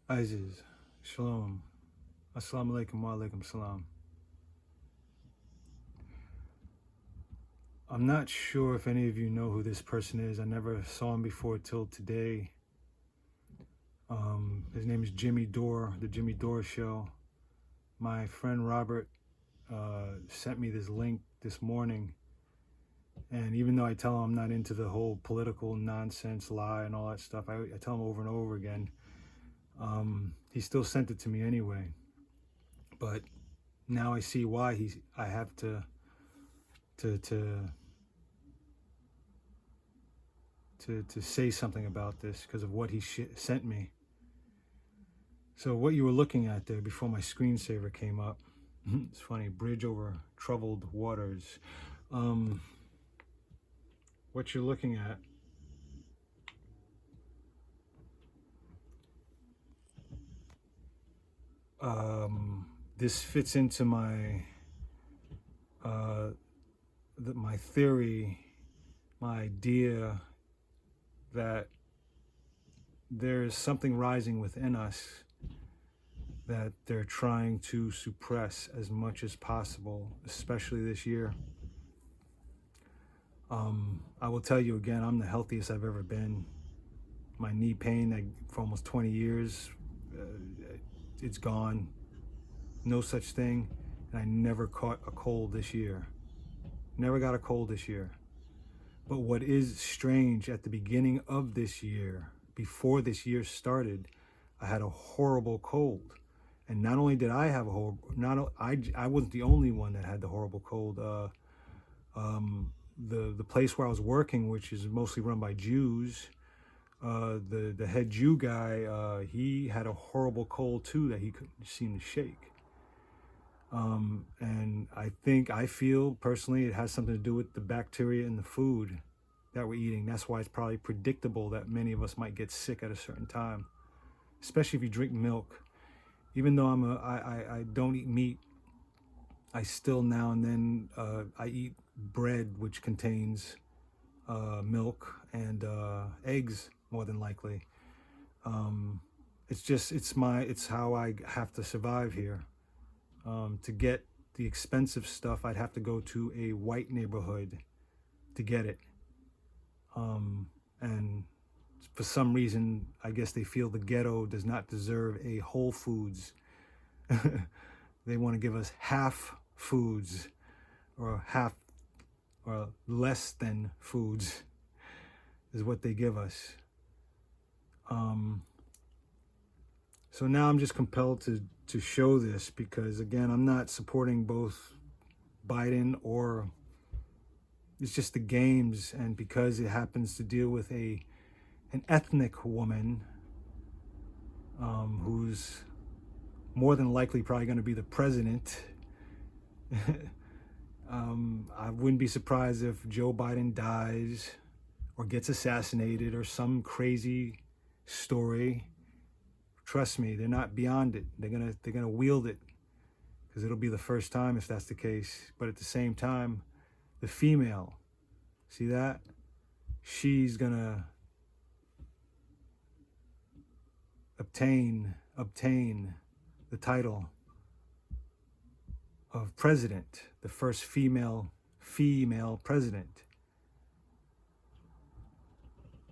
Aziz, Shalom, Assalamu alaikum wa alaikum salam. I'm not sure if any of you know who this person is. I never saw him before till today. His name is Jimmy Dore, The Jimmy Dore Show. My friend Robert sent me this link this morning. And even though I tell him I'm not into the whole political nonsense lie and all that stuff, I tell him over and over again. He still sent it to me anyway. But now I see why I have to say something about this because of what he sent me. So what you were looking at there before my screensaver came up, it's funny, bridge over troubled waters. What you're looking at this fits into my my theory, my idea that there is something rising within us that they're trying to suppress as much as possible, especially this year. I will tell you again, I'm the healthiest I've ever been. My knee pain for almost 20 years, it's gone. No such thing. And I never caught a cold this year. Never got a cold this year. But what is strange, at the beginning of this year, before this year started, I had a horrible cold. And not only did I have a horrible, I wasn't the only one that had the horrible cold. The place where I was working, which is mostly run by Jews, the head Jew guy, he had a horrible cold too that he couldn't seem to shake. And I feel personally it has something to do with the bacteria in the food that we're eating. That's why it's probably predictable that many of us might get sick at a certain time, especially if you drink milk. Even though I don't eat meat, I still now and then I eat bread which contains milk and eggs more than likely. It's how I have to survive here. To get the expensive stuff, I'd have to go to a white neighborhood to get it. And for some reason, I guess they feel the ghetto does not deserve a Whole Foods. They want to give us half foods or less than foods is what they give us. So now I'm just compelled to show this because, again, I'm not supporting both Biden or it's just the games, and because it happens to deal with an ethnic woman who's more than likely probably going to be the president. I wouldn't be surprised if Joe Biden dies or gets assassinated or some crazy story. Trust me, they're not beyond it. They're gonna wield it because it'll be the first time if that's the case. But at the same time, the female, see that? She's gonna obtain the title of president, the first female president.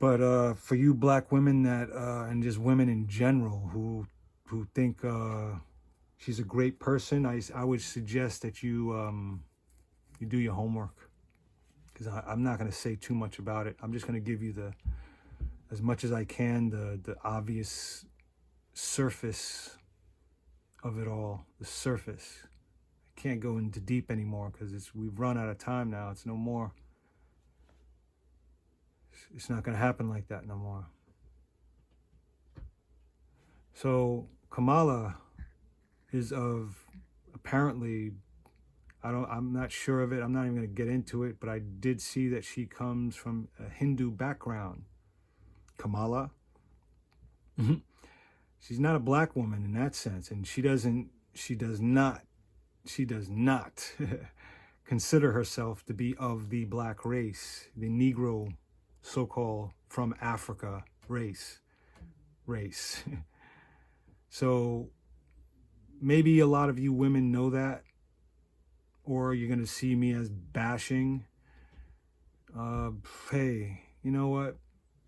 But for you black women that and just women in general who think she's a great person, I would suggest that you do your homework, because I'm not going to say too much about it. I'm just going to give you as much as I can, the obvious surface of it all, the surface. I can't go into deep anymore because we've run out of time now. It's no more. It's not going to happen like that no more. So Kamala is apparently, I'm not sure of it. I'm not even going to get into it, but I did see that she comes from a Hindu background. Kamala. She's not a black woman in that sense, and she does not consider herself to be of the black race, the Negro, so-called from Africa race. So maybe a lot of you women know that, or you're going to see me as bashing. Hey, you know what?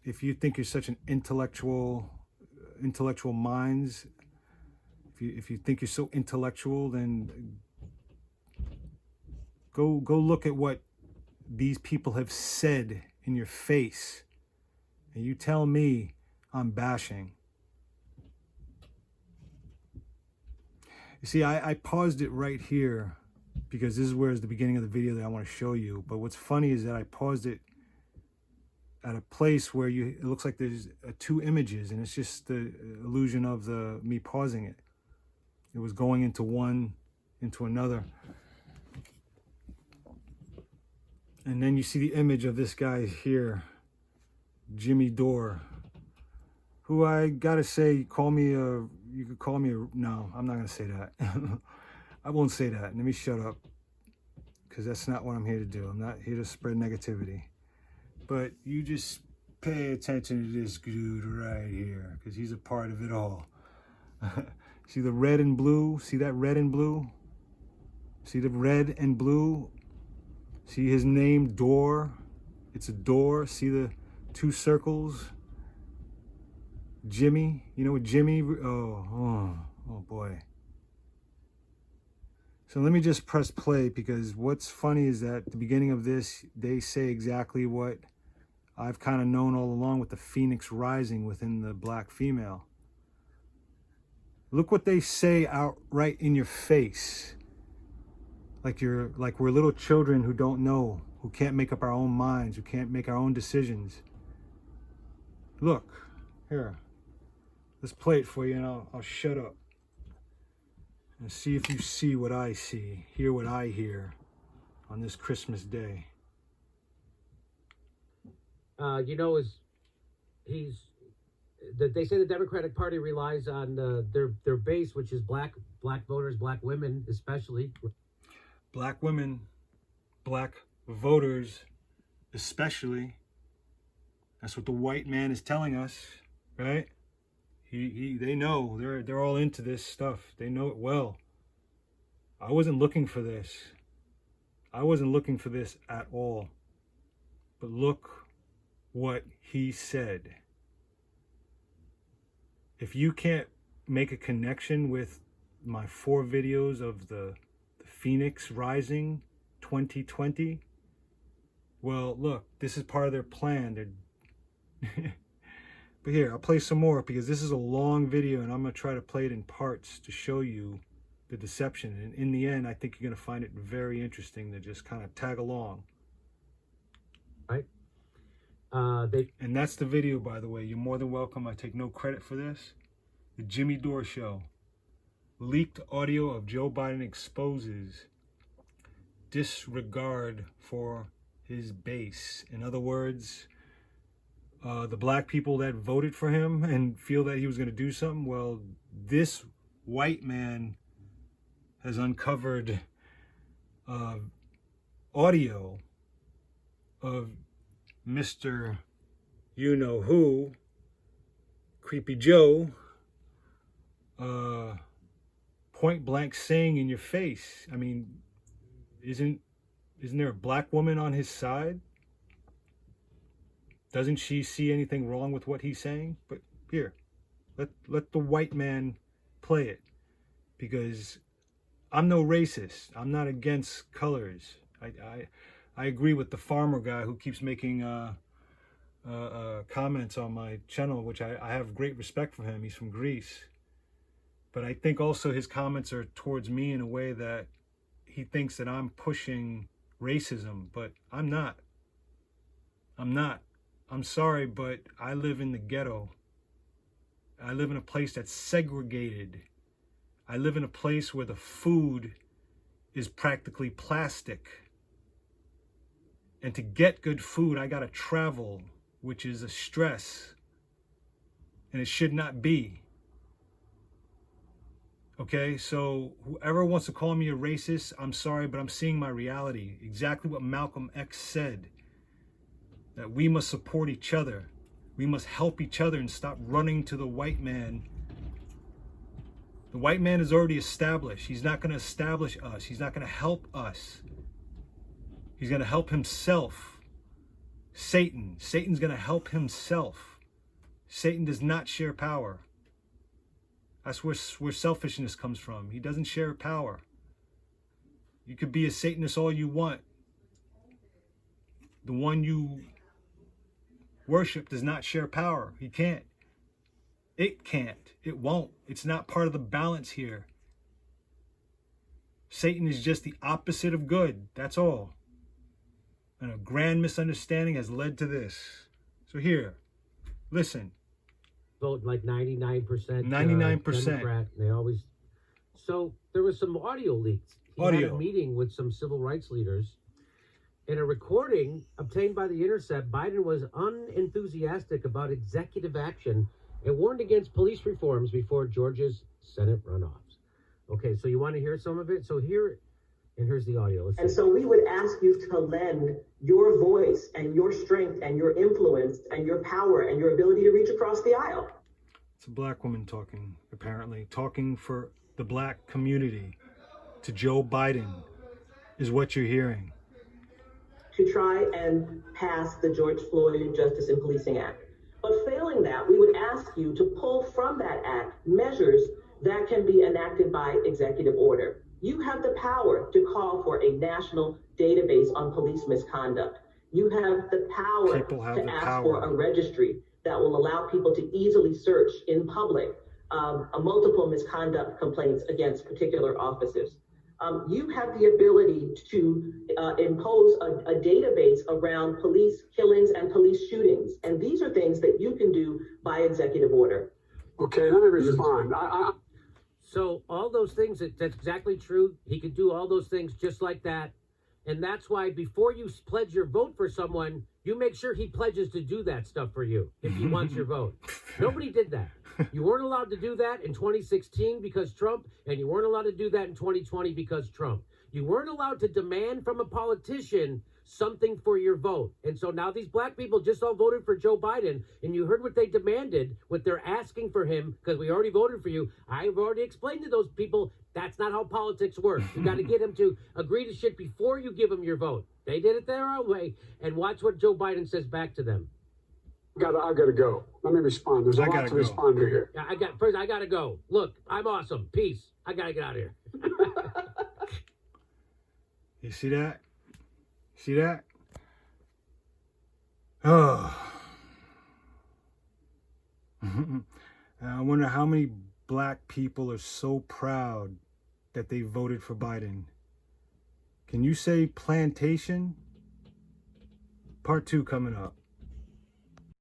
If you think you're such an intellectual minds, if you think you're so intellectual, then go look at what these people have said in your face, and you tell me I'm bashing. You see, I paused it right here because this is where is the beginning of the video that I want to show you. But what's funny is that I paused it at a place where it looks like there's two images, and it's just the illusion of me pausing it. It was going into one, into another. And then you see the image of this guy here, Jimmy Dore, who I gotta say, you could call me no, I'm not gonna say that. I won't say that. Let me shut up, because that's not what I'm here to do. I'm not here to spread negativity. But you just pay attention to this dude right here, because he's a part of it all. See the red and blue? See that red and blue? See the red and blue? See his name, Dore? It's a door. See the two circles? Jimmy. You know what Jimmy? Oh boy. So let me just press play, because what's funny is that at the beginning of this, they say exactly what I've kind of known all along with the Phoenix rising within the black female. Look what they say out right in your face. Like we're little children who don't know, who can't make up our own minds, who can't make our own decisions. Look, here. Let's play it for you, and I'll shut up. And see if you see what I see, hear what I hear on this Christmas day. They say the Democratic Party relies on their base, which is black voters, black women especially. Black women, black voters especially. That's what the white man is telling us, right? They know, they're all into this stuff. They know it well. I wasn't looking for this. I wasn't looking for this at all. But look what he said. If you can't make a connection with my 4 videos of the Phoenix Rising 2020, well, look, this is part of their plan. But here, I'll play some more, because this is a long video, and I'm going to try to play it in parts to show you the deception. And in the end, I think you're going to find it very interesting to just kind of tag along. Right. And that's the video, by the way. You're more than welcome. I take no credit for this. The Jimmy Dore Show. Leaked audio of Joe Biden exposes disregard for his base. In other words, the black people that voted for him and feel that he was going to do something, well, this white man has uncovered audio of Mr. You-know-who, Creepy Joe, point blank saying in your face, I mean, isn't there a black woman on his side? Doesn't she see anything wrong with what he's saying? But here, let the white man play it, because I'm no racist. I'm not against colors. I agree with the farmer guy who keeps making comments on my channel, which I have great respect for him. He's from Greece. But I think also his comments are towards me in a way that he thinks that I'm pushing racism, but I'm not. I'm sorry, but I live in the ghetto. I live in a place that's segregated. I live in a place where the food is practically plastic. And to get good food, I gotta travel, which is a stress. And it should not be. Okay, so whoever wants to call me a racist, I'm sorry, but I'm seeing my reality. Exactly what Malcolm X said. That we must support each other. We must help each other and stop running to the white man The white man is already established. He's not going to establish us. He's not going to help us. He's going to help himself. Satan's going to help himself. Satan does not share power. That's where selfishness comes from. He doesn't share power. You could be a Satanist all you want. The one you worship does not share power. He can't. It can't. It won't. It's not part of the balance here. Satan is just the opposite of good. That's all. And a grand misunderstanding has led to this. So here, listen. Vote like 99%. 99%. Democrat. They always. So there was some audio leaks. He had a meeting with some civil rights leaders. In a recording obtained by The Intercept, Biden was unenthusiastic about executive action and warned against police reforms before Georgia's Senate runoffs. Okay, so you want to hear some of it? So here's the audio. And so we would ask you to lend your voice and your strength and your influence and your power and your ability to reach across the aisle. It's a black woman talking, apparently, talking for the black community to Joe Biden is what you're hearing. To try and pass the George Floyd Justice in Policing Act. But failing that, we would ask you to pull from that act measures that can be enacted by executive order. You have the power to call for a national database on police misconduct. You have the power to ask for a registry that will allow people to easily search in public multiple misconduct complaints against particular officers. You have the ability to impose a database around police killings and police shootings. And these are things that you can do by executive order. Okay, let me respond. So all those things, that's exactly true. He could do all those things just like that. And that's why before you pledge your vote for someone, you make sure he pledges to do that stuff for you if he wants your vote. Nobody did that. You weren't allowed to do that in 2016 because Trump, and you weren't allowed to do that in 2020 because Trump. You weren't allowed to demand from a politician something for your vote. And so now these black people just all voted for Joe Biden, and you heard what they demanded, what they're asking for him, because we already voted for you. I've already explained to those people that's not how politics works. You got to get them to agree to shit before you give them your vote. They did it their own way, and watch what Joe Biden says back to them. I gotta go. Let me respond. There's a lot to respond to here. I gotta go. Look, I'm awesome. Peace. I gotta get out of here. You see that? See that? Oh. I wonder how many black people are so proud that they voted for Biden. Can you say plantation? Part 2 coming up.